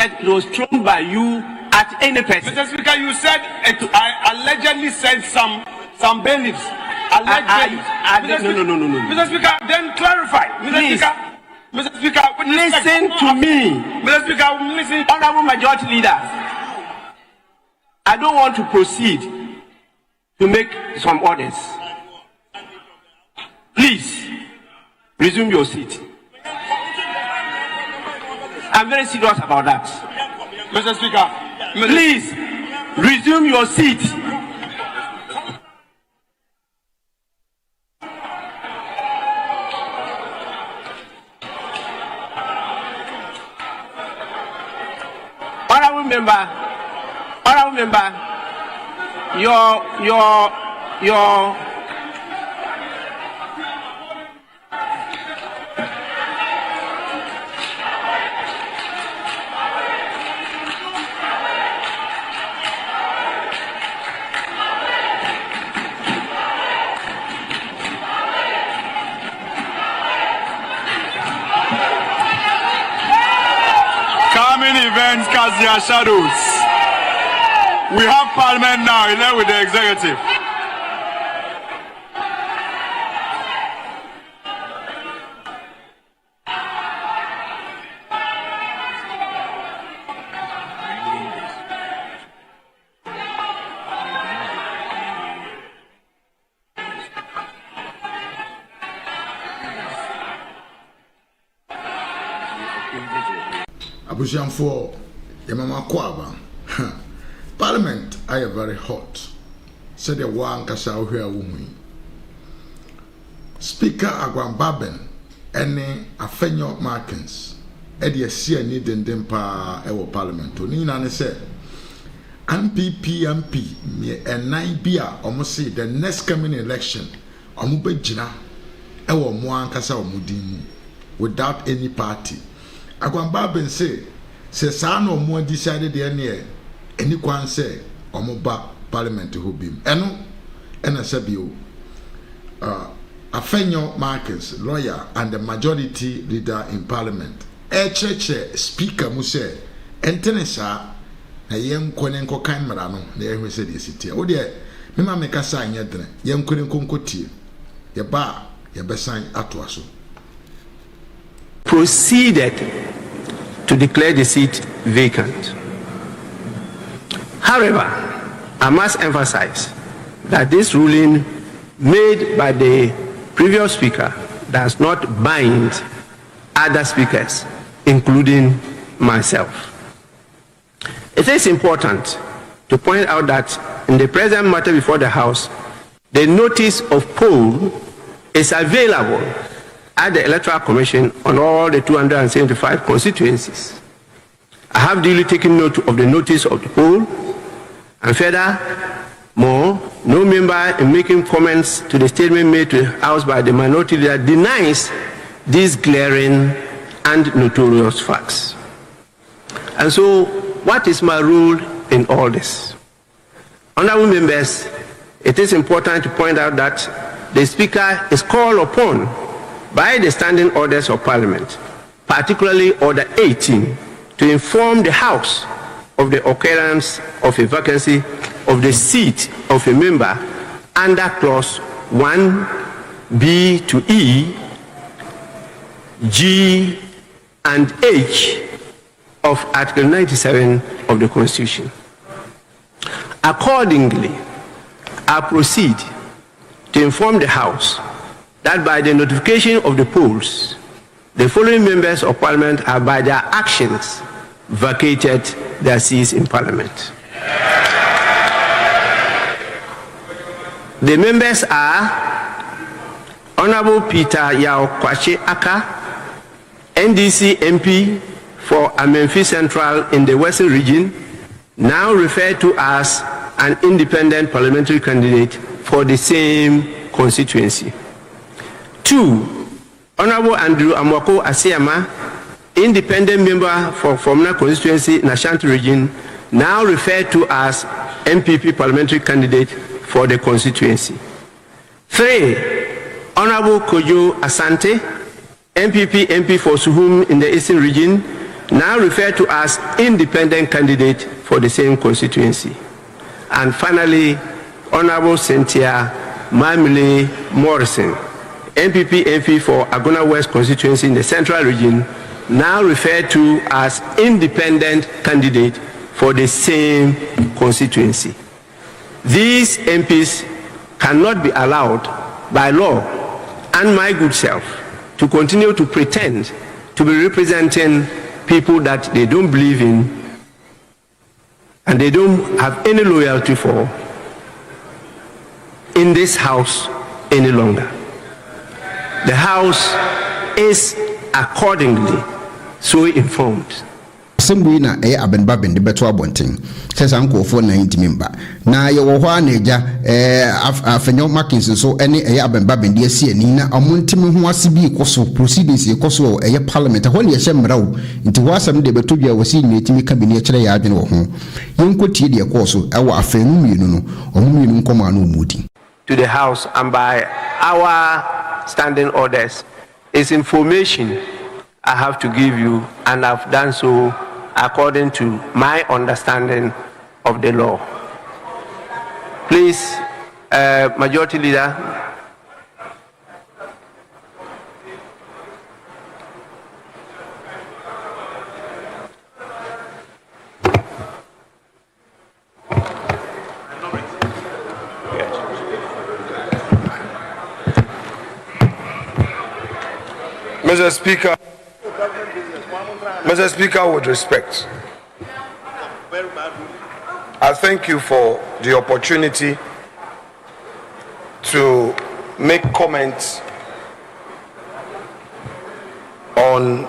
It was thrown by you at any person. Mr. Speaker, you said I allegedly said some bailiffs. No. Mr. Speaker, then clarify. Mr. Speaker, listen to me. Mr. Speaker, listen. Honorable Majority Leader, I don't want to proceed to make some orders. Please resume your seat. I'm very serious about that. Mr. Speaker, please resume your seat. Honorable member, your coming events cast their shadows. We have Parliament now, in there with the executive. Abusianfo Yamama Kwaba. Parliament I am very hot. Said the one kasa ohia wuhui. Speaker Agwambaben ene Afenyo Markins edi esia ni dendem pa ewo Parliament. Oni na ne se MP me enan bi a omo se the next coming election omo begina ewo mo ankasa omo din without any party. Agwambaben say saa no omo decided the ene any kwan say omo ba Parliament ho bim eno ena sabio Afenyo Markins, lawyer and the majority leader in Parliament, Speaker Muse, Entenesa, a young Quenenco Camerano, the Ever City City. Oh, dear, Mima make a sign yet, young Quenenco, your bar, your best sign Atwaso. Proceeded to declare the seat vacant. However, I must emphasize that this ruling made by the previous speaker does not bind other speakers, including myself. It is important to point out that in the present matter before the House, the notice of poll is available at the Electoral Commission on all the 275 constituencies. I have duly taken note of the notice of the poll, and furthermore, no member in making comments to the statement made to the House by the minority leader denies these glaring and notorious facts. And so, what is my role in all this? Honorable members, it is important to point out that the Speaker is called upon by the standing orders of Parliament, particularly Order 18, to inform the House of the occurrence of a vacancy of the seat of a member under clause 1B to E, G, and H of Article 97 of the Constitution. Accordingly, I proceed to inform the House that by the notification of the polls, the following members of Parliament have by their actions vacated their seats in Parliament. The members are Honorable Peter Yao Kwache Aka, NDC MP for Amenfi Central in the Western Region, now referred to as an independent parliamentary candidate for the same constituency. 2, Honorable Andrew Amwako Asiama, independent member for Fomna constituency in Ashanti region, now referred to as MPP parliamentary candidate for the constituency. 3, Honorable Kojo Asante, MPP MP for Suhum in the Eastern region, now referred to as independent candidate for the same constituency. And finally, Honorable Cynthia Mamile Morrison, MPP MP for Agona West constituency in the Central Region, now referred to as independent candidate for the same constituency. These MPs cannot be allowed by law and my good self to continue to pretend to be representing people that they don't believe in and they don't have any loyalty for in this house any longer. The house is accordingly so informed. Assembly na abenba bende beto abonten sesa nkofo 90 member na ye wo hwa na eja afenyo makins so ene abenba bende asi ani na omontimi ho ase bi ikoso proceedings ikoso parliament ho ne ye hyemrawo nti ho asem de beto dua wasi nyetimi kabine kire ya adwene wo ho yenkotie de ekoso ewo afenu mienu no omumienu nkoma na omudi to the house and by our standing orders is information I have to give you, and I've done so according to my understanding of the law. Please, Majority Leader. Mr. Speaker, with respect, I thank you for the opportunity to make comments on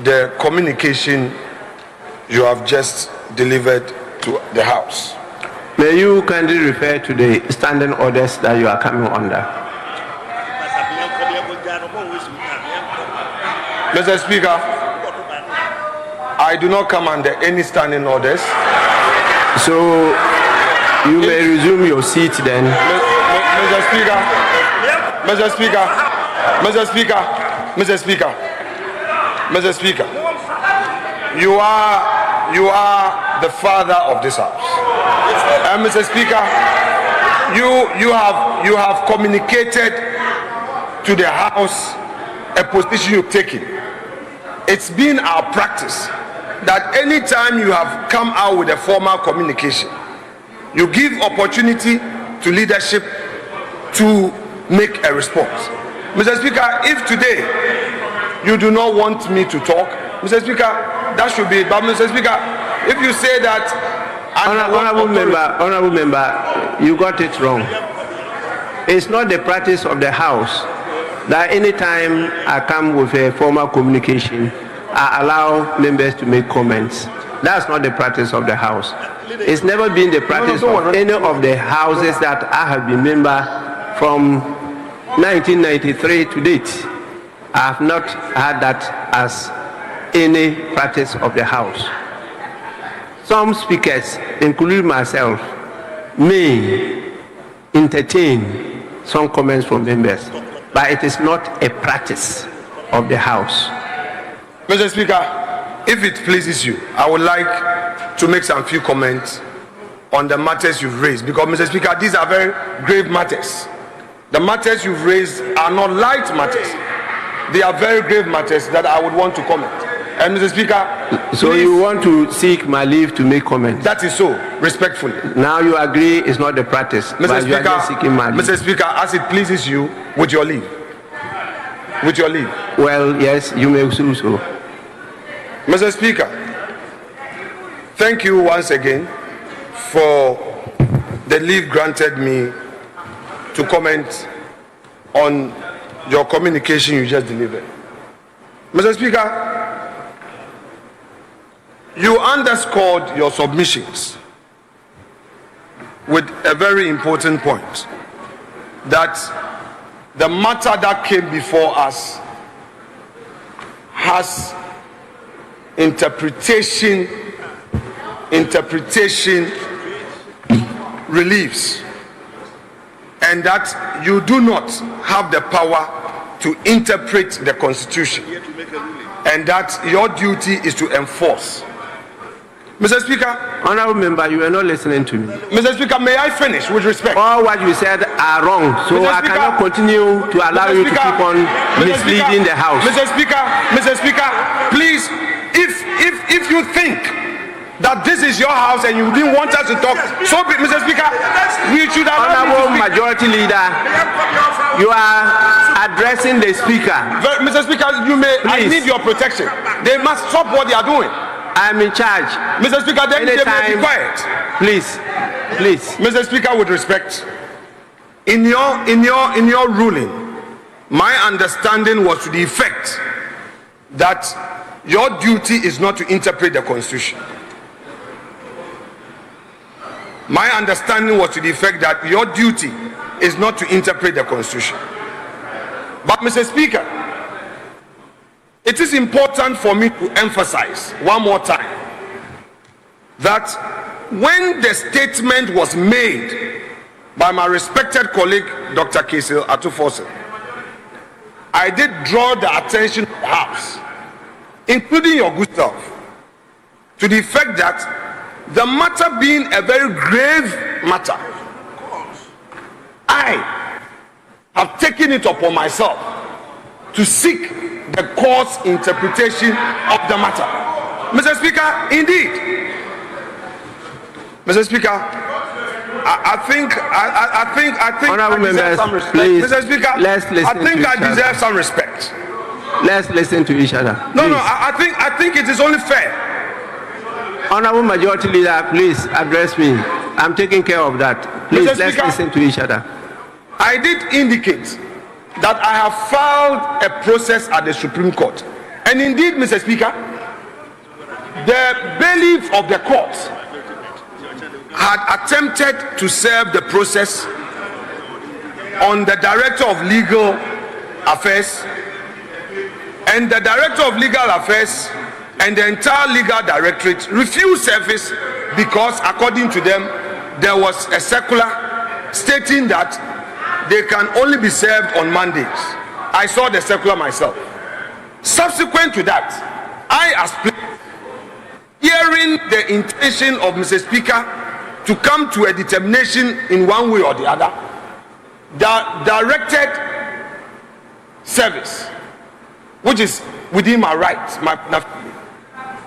the communication you have just delivered to the House. May you kindly refer to the standing orders that you are coming under. Mr. Speaker, I do not come under any standing orders. So you may resume your seat then. Mr. Speaker, Mr. Speaker, Mr. Speaker, Mr. Speaker, Mr. Speaker, you are the father of this house. And Mr. Speaker, you have communicated to the House a position you've taken. It's been our practice that any time you have come out with a formal communication, you give opportunity to leadership to make a response. Mr. Speaker, if today you do not want me to talk, Mr. Speaker, that should be it. But Mr. Speaker, if you say that... Honorable member, you got it wrong. It's not the practice of the House that any time I come with a formal communication, I allow members to make comments. That's not the practice of the House. It's never been the practice of any of the houses that I have been member from 1993 to date. I have not had that as any practice of the House. Some speakers, including myself, may entertain some comments from members, but it is not a practice of the House. Mr. Speaker, if it pleases you, I would like to make some few comments on the matters you've raised, because Mr. Speaker, these are very grave matters. The matters you've raised are not light matters. They are very grave matters that I would want to comment. And Mr. Speaker, so please, you want to seek my leave to make comments? That is so, respectfully. Now you agree it's not the practice. Mr. Speaker, you are just seeking my leave. Mr. Speaker, as it pleases you, with your leave. With your leave. Well, yes, you may do so. Mr. Speaker, thank you once again for the leave granted me to comment on your communication you just delivered. Mr. Speaker, you underscored your submissions with a very important point, that the matter that came before us has interpretation reliefs, and that you do not have the power to interpret the Constitution, and that your duty is to enforce. Mr. Speaker. Honorable member, you are not listening to me. Mr. Speaker, may I finish with respect? All what you said are wrong, so Mr. I Speaker, cannot continue to allow you to keep on misleading the House. Mr. Speaker, please, if you think that this is your house and you didn't want us to talk, so Mr. Speaker, we should have. Honorable Majority Leader, you are addressing the Speaker. Mr. Speaker, you may. Please. I need your protection. They must stop what they are doing. I'm in charge. Mr. Speaker, then they may be quiet. Please. Mr. Speaker, with respect, in your ruling, my understanding was to the effect that your duty is not to interpret the Constitution. My understanding was to the effect that your duty is not to interpret the Constitution. But Mr. Speaker, it is important for me to emphasize one more time that when the statement was made by my respected colleague, Dr. Kesil Atufosin, I did draw the attention of the House, including your good self, to the fact that the matter being a very grave matter, I have taken it upon myself to seek the court's interpretation of the matter. Mr. Speaker, indeed. Mr. Speaker, I think Honorable I deserve members, some respect. please, Mr. Speaker, let's listen I think to I each other. deserve some respect. Let's listen to each other. No, Please. I think it is only fair. Honorable Majority Leader, please address me. I'm taking care of that. Please, Mr. let's Speaker, listen to each other. I did indicate that I have filed a process at the Supreme Court. And indeed, Mr. Speaker, the bailiff of the court had attempted to serve the process on the Director of Legal Affairs, and the Director of Legal Affairs and the entire legal directorate refused service because, according to them, there was a circular stating that they can only be served on Mondays. I saw the circular myself. Subsequent to that, I explained, hearing the intention of Mr. Speaker to come to a determination in one way or the other, the directed service, which is within my rights.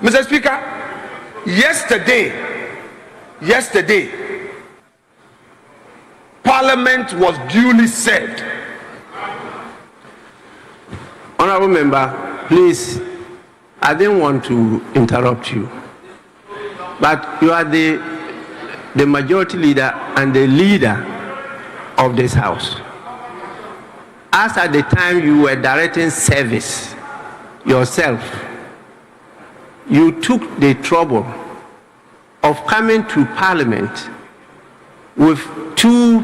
Mr. Speaker, yesterday, Parliament was duly served. Honorable member, please, I didn't want to interrupt you, but you are the majority leader and the leader of this House. As at the time you were directing service yourself, you took the trouble of coming to Parliament with two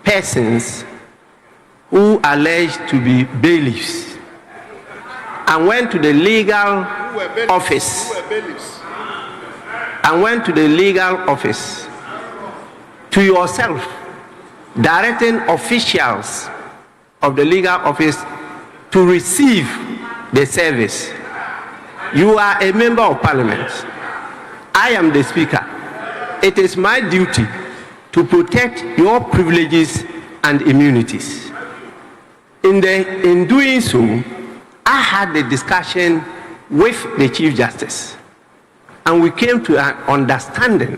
persons who alleged to be bailiffs and went to the legal office to yourself, directing officials of the legal office to receive the service. You are a member of Parliament. I am the Speaker. It is my duty to protect your privileges and immunities. In doing so, I had a discussion with the Chief Justice, and we came to an understanding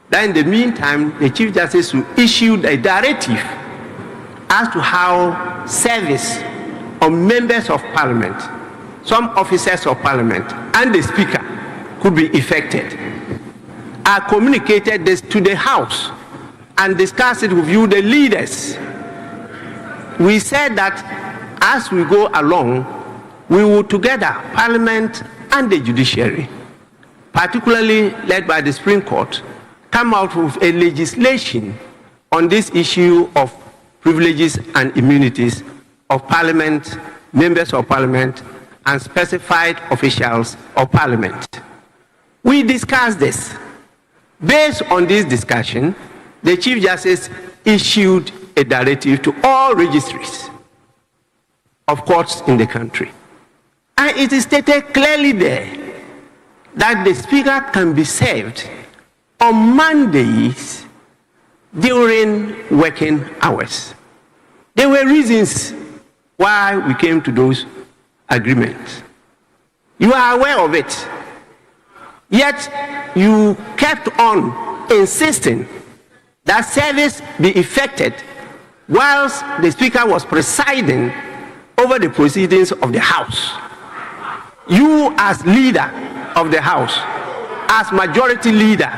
that in the meantime, the Chief Justice will issue a directive as to how service of members of Parliament, some officers of Parliament, and the Speaker could be effected. I communicated this to the House and discussed it with you, the leaders. We said that as we go along, we will together, Parliament and the judiciary, particularly led by the Supreme Court, come out with a legislation on this issue of privileges and immunities of Parliament, members of Parliament, and specified officials of Parliament. We discussed this. Based on this discussion, the Chief Justice issued a directive to all registries of courts in the country. And it is stated clearly there that the Speaker can be served on Mondays during working hours. There were reasons why we came to those agreements. You are aware of it. Yet you kept on insisting that service be effected whilst the Speaker was presiding over the proceedings of the House. You, as leader of the House, as majority leader,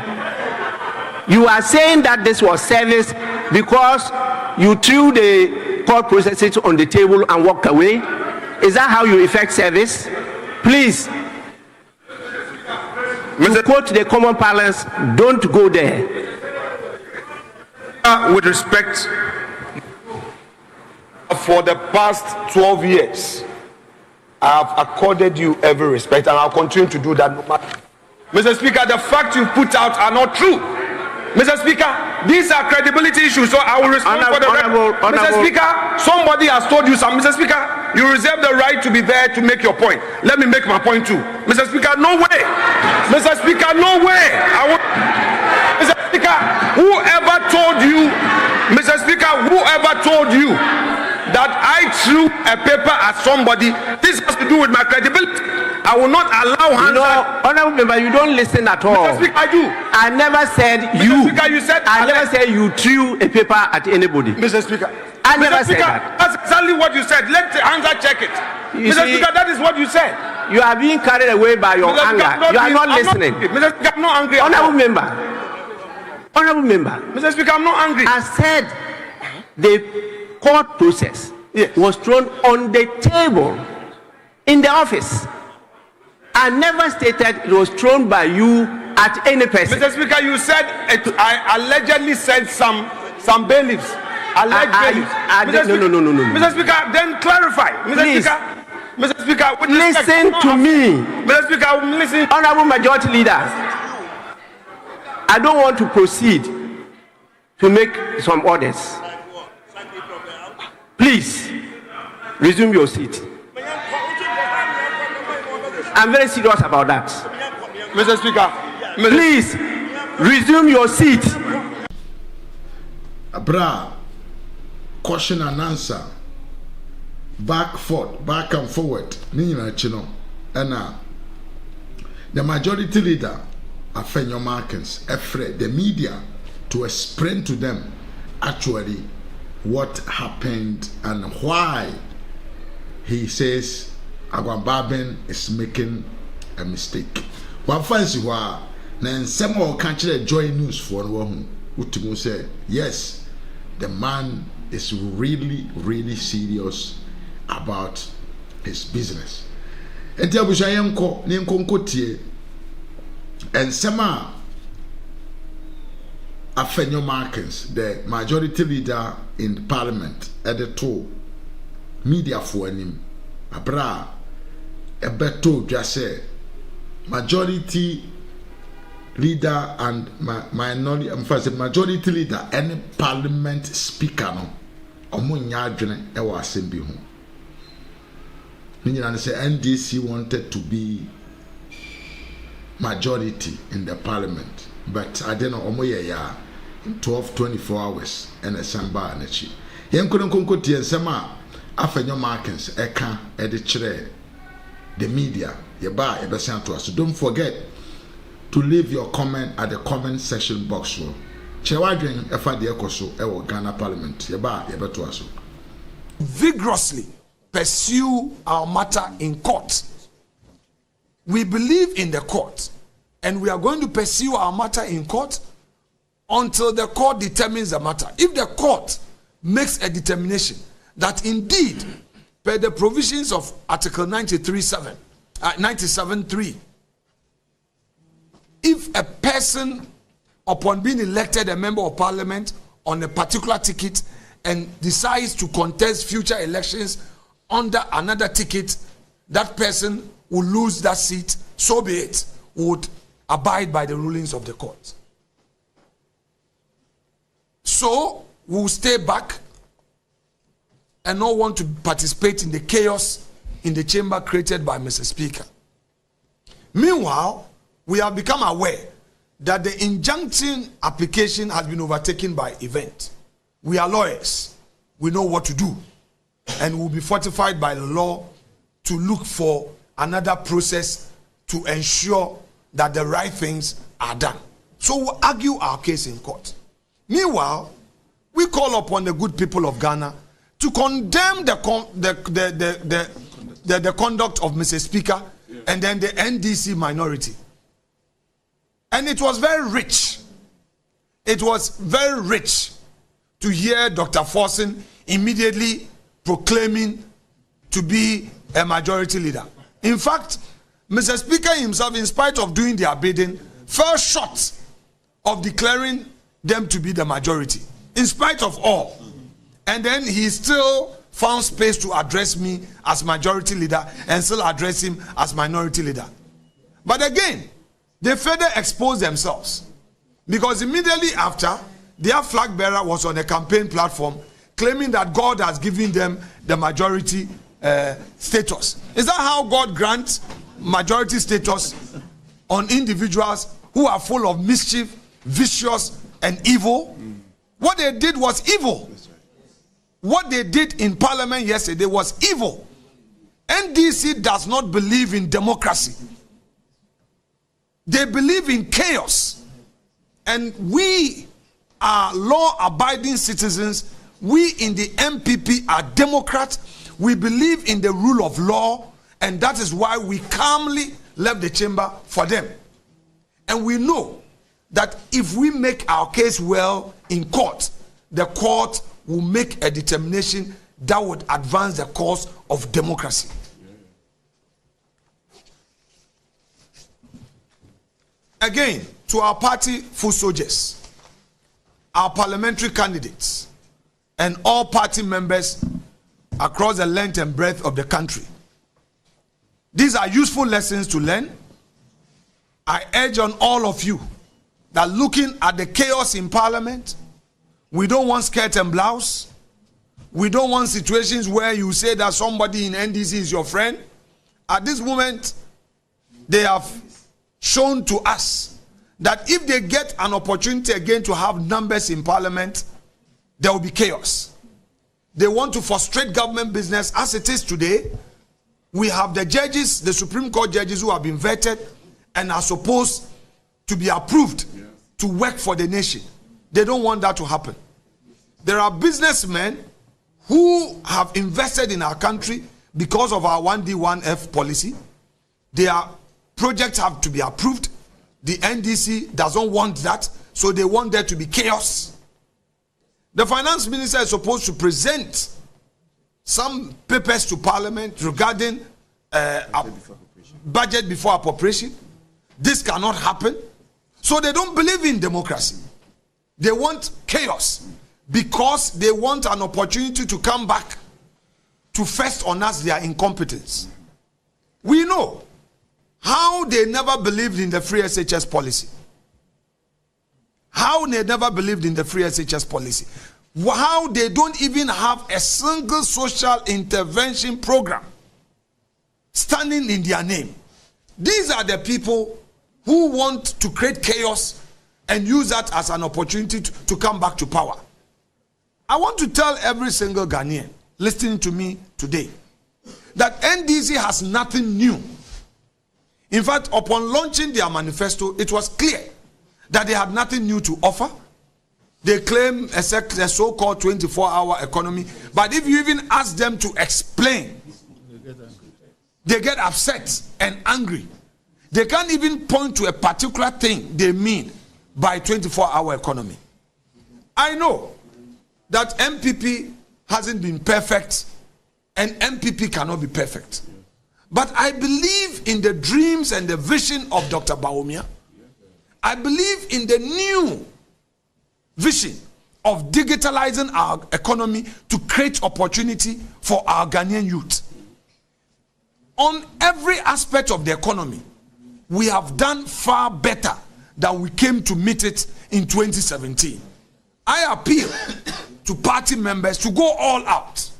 you are saying that this was service because you threw the court processes on the table and walked away. Is that how you effect service? Please, to quote the common parlance, don't go there. With respect, for the past 12 years, I have accorded you every respect, and I'll continue to do that no matter. Mr. Speaker, the facts you put out are not true. Mr. Speaker, these are credibility issues, so I will respond for the record. Mr. Speaker, somebody has told you something. Mr. Speaker, you reserve the right to be there to make your point. Let me make my point too. Mr. Speaker, no way. Mr. Speaker, no way. Mr. Speaker, whoever told you, Mr. Speaker, whoever told you that I threw a paper at somebody, this has to do with my credibility. I will not allow hands. No, honorable member, you don't listen at all. Mr. Speaker, I do. I never said Mr. you. Speaker, you said I never said you threw a paper at anybody. Mr. Speaker, I never Mr. Speaker, said that. that's exactly what you said. Let the answer check it. Mr. Speaker, that is what you said. You are being carried away by your Mr. anger. Speaker, You are not listening. Mr. Speaker, I'm not angry. Honorable member. Honorable member. Mr. Speaker, I'm not angry. I said the court process was thrown on the table in the office. I never stated it was thrown by you at any person. Mr. Speaker, you said I allegedly said some bailiffs. Alleged bailiffs. No. Mr. Speaker, then clarify. Please. Mr. Speaker, with Listen respect, to me. Mr. Speaker, I'm listening. Honorable Majority Leader, I don't want to proceed to make some orders. Please, resume your seat. I'm very serious about that. Mr. Speaker, please, resume your seat. Abra, question and answer. Back and forward. Nina Chino. And the majority leader, Afenyo Markins, afraid the media to explain to them actually what happened and why he says Agwambaben is making a mistake. One fancy wa na some more country joy news for one who say yes, the man is really serious about his business. And tell Busha Yanko, Nanko tie, and Sama Afenyo Markins, the majority leader in the Parliament, at the two media for him, Abra, a beto just say majority leader and minority, majority leader, any Parliament speaker, no, omunya adwene e wa asem bi ho. Meaning say NDC wanted to be majority in the Parliament, but I don't know omoye ya in 12-24 hours and a samba anachi. Yen konko tie nsema Afenyo Markins eka e de kire the media ye ba e be send to us. So don't forget to leave your comment at the comment section box. Chewadwen efa de ekoso e wo Ghana Parliament ye ba ye beto aso. Vigorously pursue our matter in court. We believe in the court, and we are going to pursue our matter in court until the court determines the matter. If the court makes a determination that indeed, per the provisions of Article 97.3, if a person, upon being elected a member of Parliament on a particular ticket and decides to contest future elections under another ticket, that person will lose that seat, so be it, would abide by the rulings of the court. So we'll stay back and not want to participate in the chaos in the chamber created by Mr. Speaker. Meanwhile, we have become aware that the injunction application has been overtaken by event. We are lawyers. We know what to do. And we'll be fortified by the law to look for another process to ensure that the right things are done. So we'll argue our case in court. Meanwhile, we call upon the good people of Ghana to condemn the conduct of Mr. Speaker and then the NDC minority. And it was very rich. It was very rich to hear Dr. Forson immediately proclaiming to be a majority leader. In fact, Mr. Speaker himself, in spite of doing their bidding, fell short of declaring them to be the majority, in spite of all. And then he still found space to address me as majority leader and still address him as minority leader. But again, they further exposed themselves, because immediately after, their flag bearer was on a campaign platform claiming that God has given them the majority status. Is that how God grants majority status on individuals who are full of mischief, vicious, and evil? What they did was evil. What they did in Parliament yesterday was evil. NDC does not believe in democracy. They believe in chaos. And we are law-abiding citizens. We in the MPP are Democrats. We believe in the rule of law, and that is why we calmly left the chamber for them. And we know that if we make our case well in court, the court will make a determination that would advance the cause of democracy. Again, to our party full soldiers, our parliamentary candidates, and all party members across the length and breadth of the country, these are useful lessons to learn. I urge on all of you that looking at the chaos in Parliament, we don't want skirt and blouse. We don't want situations where you say that somebody in NDC is your friend. At this moment, they have shown to us that if they get an opportunity again to have numbers in Parliament, there will be chaos. They want to frustrate government business as it is today. We have the judges, the Supreme Court judges who have been vetted and are supposed to be approved to work for the nation. They don't want that to happen. There are businessmen who have invested in our country because of our 1D1F policy. Their projects have to be approved. The NDC doesn't want that, so they want there to be chaos. The finance minister is supposed to present some papers to Parliament regarding budget before appropriation. This cannot happen. So they don't believe in democracy. They want chaos because they want an opportunity to come back to fest on us their incompetence. We know how they never believed in the free SHS policy. How they never believed in the free SHS policy. How they don't even have a single social intervention program standing in their name. These are the people who want to create chaos and use that as an opportunity to come back to power. I want to tell every single Ghanaian listening to me today that NDC has nothing new. In fact, upon launching their manifesto, it was clear that they had nothing new to offer. They claim a so-called 24-hour economy, but if you even ask them to explain, they get upset and angry. They can't even point to a particular thing they mean by 24-hour economy. I know that MPP hasn't been perfect, and MPP cannot be perfect. But I believe in the dreams and the vision of Dr. Bawumia. I believe in the new vision of digitalizing our economy to create opportunity for our Ghanaian youth. On every aspect of the economy, we have done far better than we came to meet it in 2017. I appeal to party members to go all out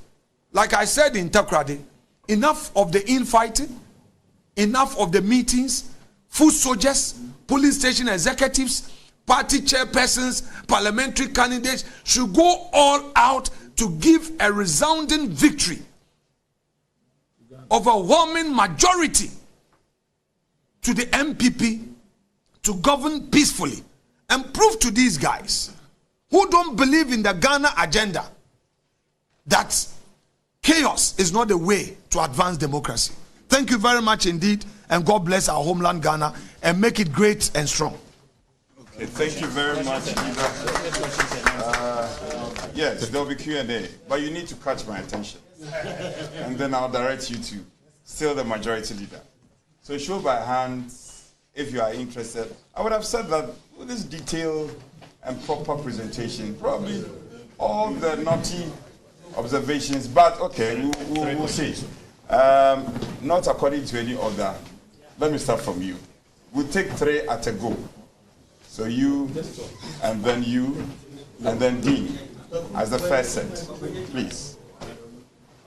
Like I said in Takrade, enough of the infighting, enough of the meetings, foot soldiers, police station executives, party chairpersons, parliamentary candidates should go all out to give a resounding victory, overwhelming majority to the MPP to govern peacefully and prove to these guys who don't believe in the Ghana agenda that chaos is not the way to advance democracy. Thank you very much indeed, and God bless our homeland Ghana and make it great and strong. Okay, thank you very much, leader. Yes, there will be Q&A, but you need to catch my attention. And then I'll direct you to still the majority leader. So show by hands if you are interested. I would have said that with this detailed and proper presentation, probably all the naughty observations, but okay, we'll see. Not according to any order. Let me start from you. We'll take 3 at a go. So you, and then Dean, as the first set, please.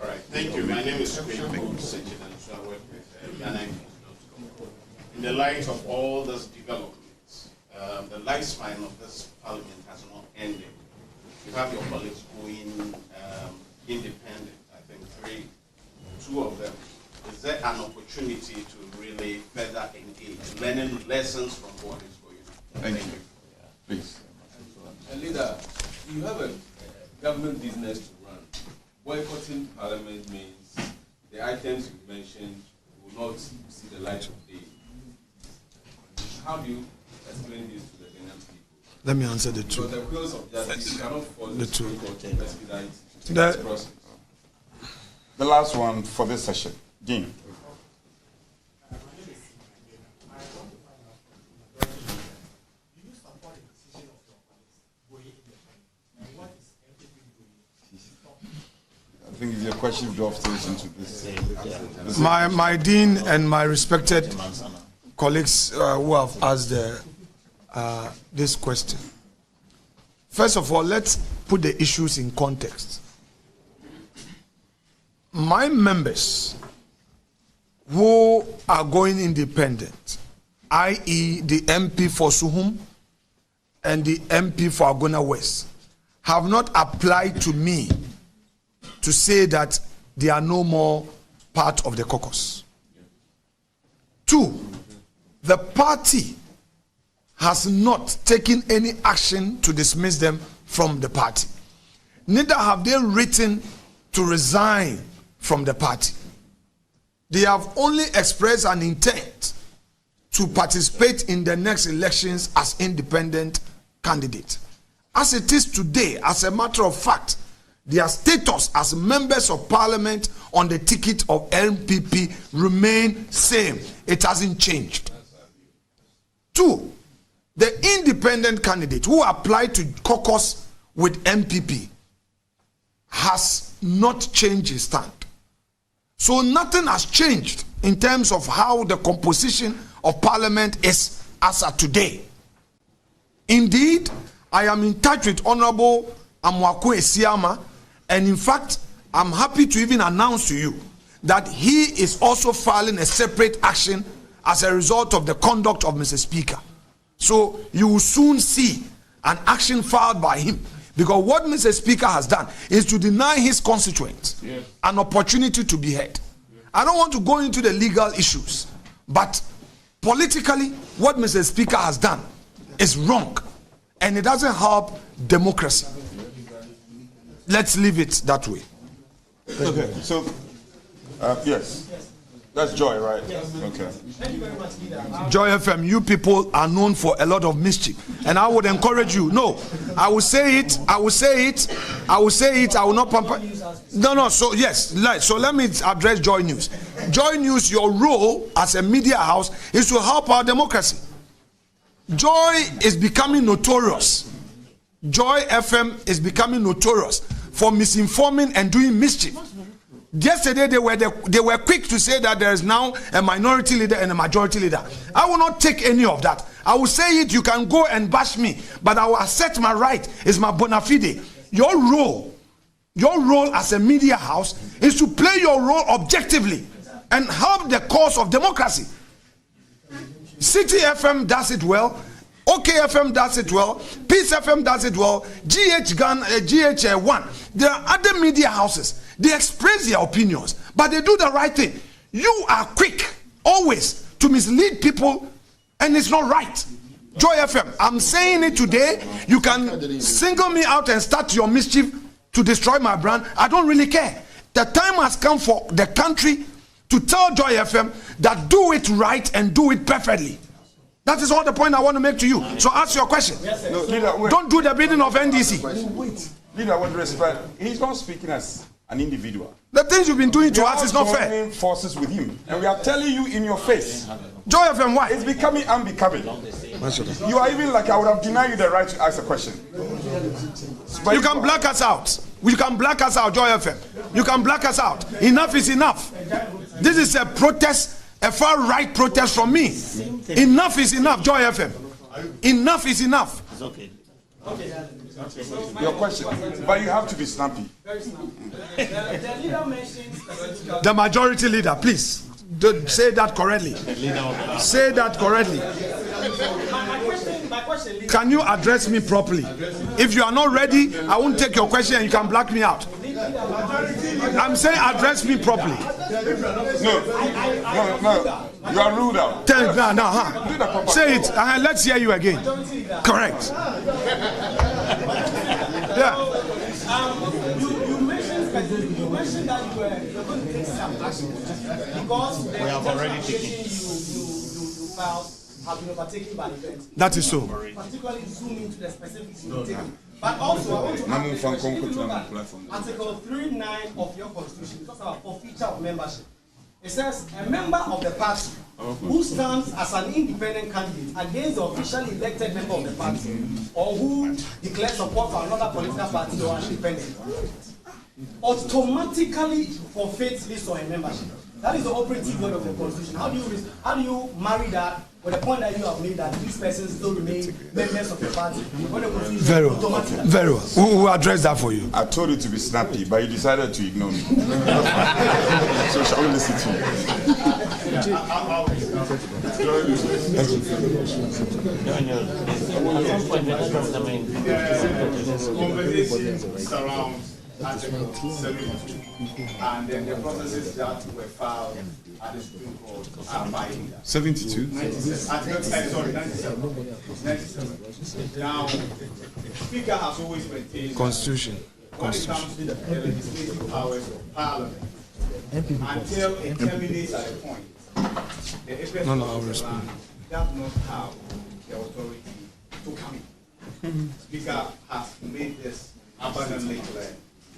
All right, thank you. My name is Queen Sechin, and so I work with ghananews. In the light of all these developments, the lifespan of this parliament has not ended. You have your colleagues going independent, I think 2 of them. Is there an opportunity to really further engage, learning lessons from what is going on? Thank you. Please. Leader, you have a government business to run. Boycotting Parliament means the items you mentioned will not see the light of day. How do you explain this to the Ghanaian people? Let me answer the 2. So the wheels of justice cannot follow The 2. The last one for this session, Dean. I think your question dovetails into this. My dean and my respected colleagues who have asked this question. First of all, let's put the issues in context. My members who are going independent, i.e. the MP for Suhum and the MP for Agona West, have not applied to me to say that they are no more part of the caucus. 2, the party has not taken any action to dismiss them from the party. Neither have they written to resign from the party. They have only expressed an intent to participate in the next elections as independent candidate. As it is today, as a matter of fact, their status as members of parliament on the ticket of MPP remain same. It hasn't changed. 2, the independent candidate who applied to caucus with MPP has not changed his stand. So nothing has changed in terms of how the composition of parliament is as of today. Indeed, I am in touch with Honorable Amwako Esiama, and in fact, I'm happy to even announce to you that he is also filing a separate action as a result of the conduct of Mr. Speaker. So you will soon see an action filed by him, because what Mr. Speaker has done is to deny his constituents an opportunity to be heard. I don't want to go into the legal issues, but politically, what Mr. Speaker has done is wrong, and it doesn't help democracy. Let's leave it that way. Okay, so, yes. That's Joy, right? Yes. Okay. Thank you very much, leader. Joy FM, you people are known for a lot of mischief, and I would encourage you. No, I will say it. I will say it. I will say it. I will not pamper. No. So yes, so let me address Joy News. Joy News, your role as a media house is to help our democracy. Joy is becoming notorious. Joy FM is becoming notorious for misinforming and doing mischief. Yesterday they were quick to say that there is now a minority leader and a majority leader. I will not take any of that. I will say it, you can go and bash me, but I will assert my right. It's my bona fide. Your role Your role as a media house is to play your role objectively and help the cause of democracy. City FM does it well. OKFM does it well. Peace FM does it well. GH1. There are other media houses. They express their opinions, but they do the right thing. You are quick, always, to mislead people, and it's not right. Joy FM, I'm saying it today. You can single me out and start your mischief to destroy my brand. I don't really care. The time has come for the country to tell Joy FM that do it right and do it perfectly. That is all the point I want to make to you. So ask your question. Yes, no, leader, don't do the bidding of NDC. Wait. Leader, with respect, he's not speaking as an individual. The things you've been doing to us is not fair. We are joining forces with him, and we are telling you in your face. Joy FM, why? It's becoming unbecoming. You are even like, I would have denied you the right to ask a question. You can black us out. You can black us out, Joy FM. You can black us out. Enough is enough. This is a protest, a far right protest from me. Enough is enough, Joy FM. Enough is enough. It's okay. Your question, but you have to be snappy. The majority leader, please say that correctly. Say that correctly. Can you address me properly? If you are not ready, I won't take your question and you can black me out. I'm saying address me properly. No. You are ruled out. Say it. Let's hear you again. Correct. Yeah. You mentioned that you were going to take some action because we have already taken you filed have been overtaken by events. That is so. Particularly zoom into the specifics you taken. But also, I want to ask you, if you look at Article 3.9 of your Constitution, it talks about forfeiture of membership. It says a member of the party who stands as an independent candidate against the officially elected member of the party or who declares support for another political party or an independent automatically forfeits his or her membership. That is the operative word of the Constitution. How do you marry that with the point that you have made that these persons still remain members of the party? Very well. Very well. We will address that for you. I told you to be snappy, but you decided to ignore me. So shall we listen to you? Article 72, and then the processes that were filed at the Supreme Court are binding. 72? 97. Now, the Speaker has always maintained Constitution. When it comes to the legislative powers of Parliament, until it terminates at a point, the Apex does not have the authority to come in. Speaker has made this abundantly clear.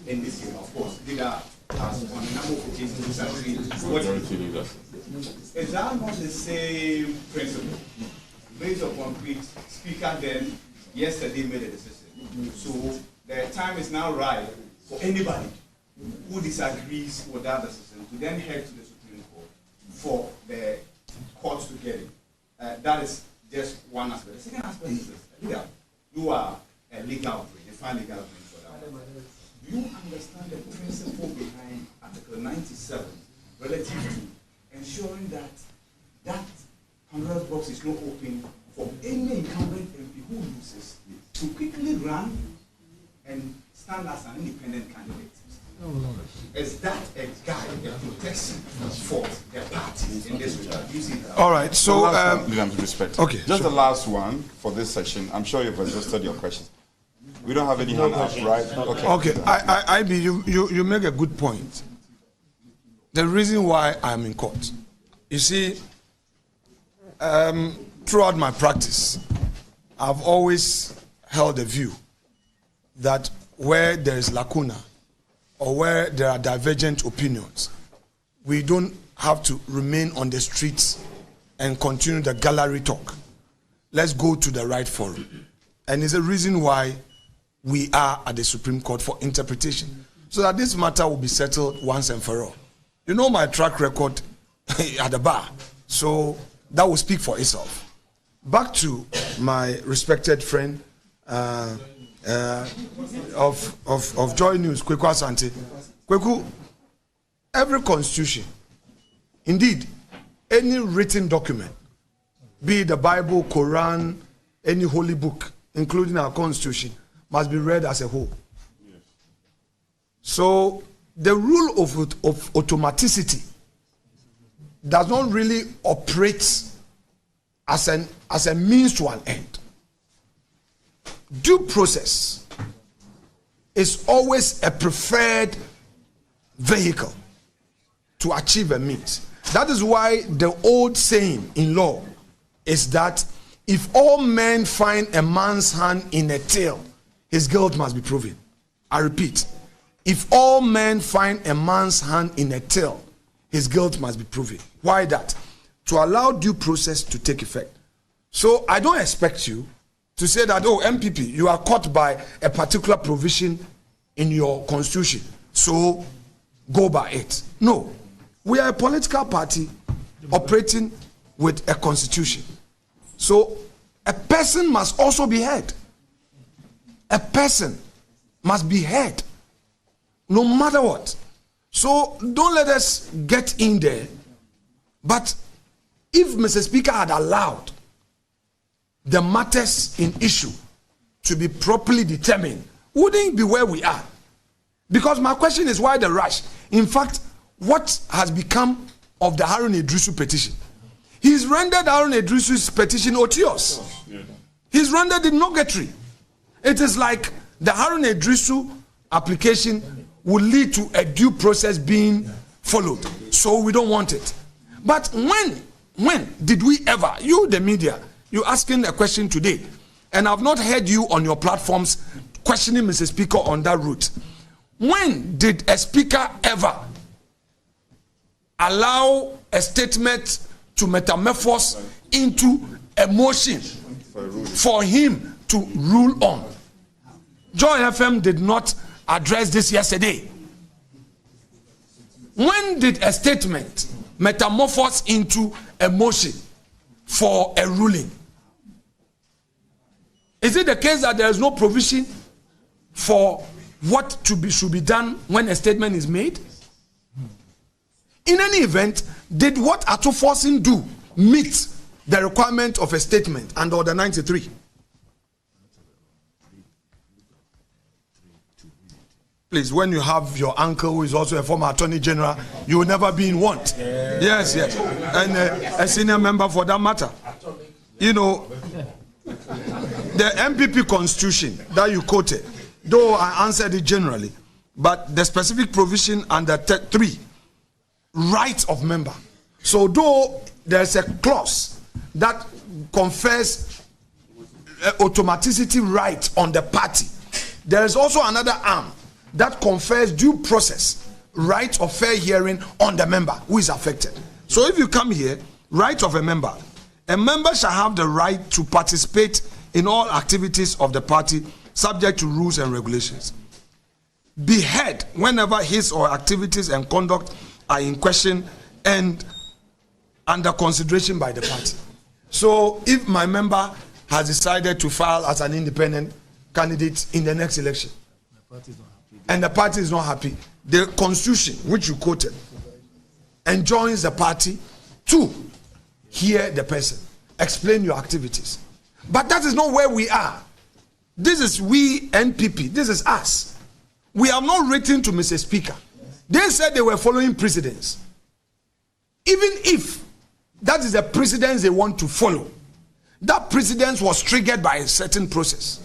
In this year, of course, leader has on a number of occasions disagreed. Is that not the same principle? Based upon which Speaker then yesterday made a decision. So the time is now right for anybody who disagrees with that decision to then head to the Supreme Court for the court to get it. That is just one aspect. The second aspect is this: leader, you are a legal brain, a fine legal brain for that. Do you understand the principle behind Article 97 relative to ensuring that that Pandora's box is not open for any incumbent MP who loses to quickly run and stand as an independent candidate? Is that a guide, a protection for the parties in this regard? All right, so respect. Okay, just the last one for this session. I'm sure you've exhausted your questions. We don't have any hand up, right? Okay. You make a good point. The reason why I'm in court, you see, throughout my practice, I've always held a view that where there is lacuna or where there are divergent opinions, we don't have to remain on the streets and continue the gallery talk. Let's go to the right forum. And it's a reason why we are at the Supreme Court for interpretation, so that this matter will be settled once and for all. You know my track record at the bar, so that will speak for itself. Back to my respected friend, of Joy News, Kweku Asante. Kweku, every constitution, indeed, any written document, be it the Bible, Quran, any holy book, including our constitution, must be read as a whole. Yes. So the rule of automaticity does not really operate as a means to an end. Due process is always a preferred vehicle to achieve a means. That is why the old saying in law is that if all men find a man's hand in a till, his guilt must be proven. I repeat, if all men find a man's hand in a till, his guilt must be proven. Why that? To allow due process to take effect. So I don't expect you to say that, oh, MPP, you are caught by a particular provision in your constitution, so go by it. No. We are a political party operating with a constitution. So a person must also be heard. A person must be heard, no matter what. So don't let us get in there. But if Mr. Speaker had allowed the matters in issue to be properly determined, wouldn't be where we are. Because my question is, why the rush? In fact, what has become of the Harun Idrisu petition? He's rendered Harun Idrisu's petition odious. He's rendered it nugatory. It is like the Harun Idrisu application will lead to a due process being followed. So we don't want it. But when did we ever, you the media, you asking a question today, and I've not heard you on your platforms questioning Mr. Speaker on that route. When did a speaker ever allow a statement to metamorphose into a motion for him to rule on? Joy FM did not address this yesterday. When did a statement metamorphose into a motion for a ruling? Is it the case that there is no provision for what should be done when a statement is made? In any event, did what Atufosin do meet the requirement of a statement under Order 93? Please, when you have your uncle who is also a former Attorney General, you will never be in want. Yes. And a senior member for that matter. You know, the MPP constitution that you quoted, though I answered it generally, but the specific provision under 3, right of member. So though there's a clause that confers automaticity right on the party, there is also another arm that confers due process right of fair hearing on the member who is affected. So if you come here, right of a member shall have the right to participate in all activities of the party subject to rules and regulations. Be heard whenever his or her activities and conduct are in question and under consideration by the party. So if my member has decided to file as an independent candidate in the next election, and the party is not happy, the constitution which you quoted enjoins the party to hear the person, explain your activities. But that is not where we are. This is we NPP, this is us. We have not written to Mr. Speaker. They said they were following precedents. Even if that is the precedents they want to follow, that precedence was triggered by a certain process.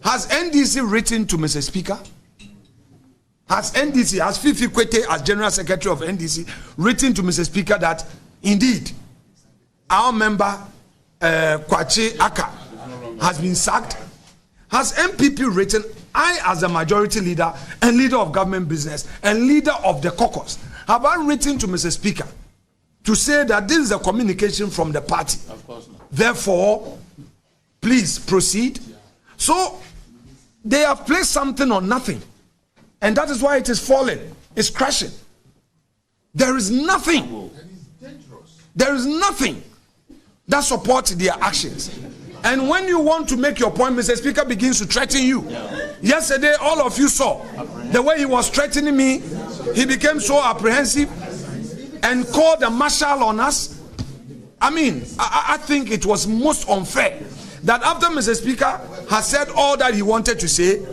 Has NDC written to Mr. Speaker? Has NDC, has Fifi Kwete, as General Secretary of NDC, written to Mr. Speaker that indeed our member Kwache Aka has been sacked? Has MPP written, I as a majority leader and leader of government business and leader of the caucus, have I written to Mr. Speaker to say that this is a communication from the party? Of course not. Therefore, please proceed. So they have placed something on nothing, and that is why it is falling, it's crashing. There is nothing. There is nothing that supports their actions. And when you want to make your point, Mr. Speaker begins to threaten you. Yesterday, all of you saw the way he was threatening me. He became so apprehensive and called a marshal on us. I mean, I think it was most unfair that after Mr. Speaker has said all that he wanted to say,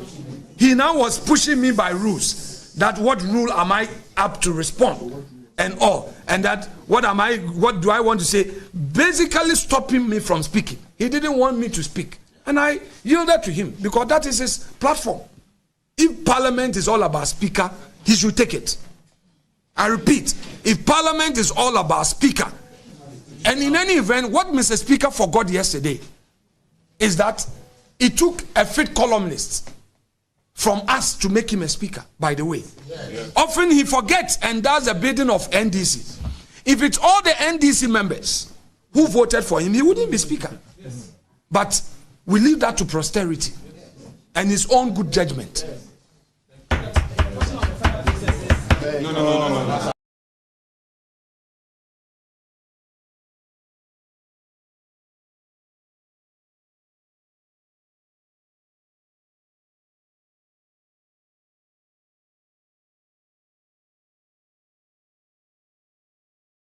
he now was pushing me by rules. That what rule am I up to respond and all, and that what do I want to say? Basically stopping me from speaking. He didn't want me to speak, and I yielded to him because that is his platform. If Parliament is all about speaker, he should take it. I repeat, if Parliament is all about speaker, and in any event, what Mr. Speaker forgot yesterday is that it took a fit columnist from us to make him a speaker, by the way. Often he forgets and does a bidding of NDC. If it's all the NDC members who voted for him, he wouldn't be speaker. But we leave that to posterity and his own good judgment. No.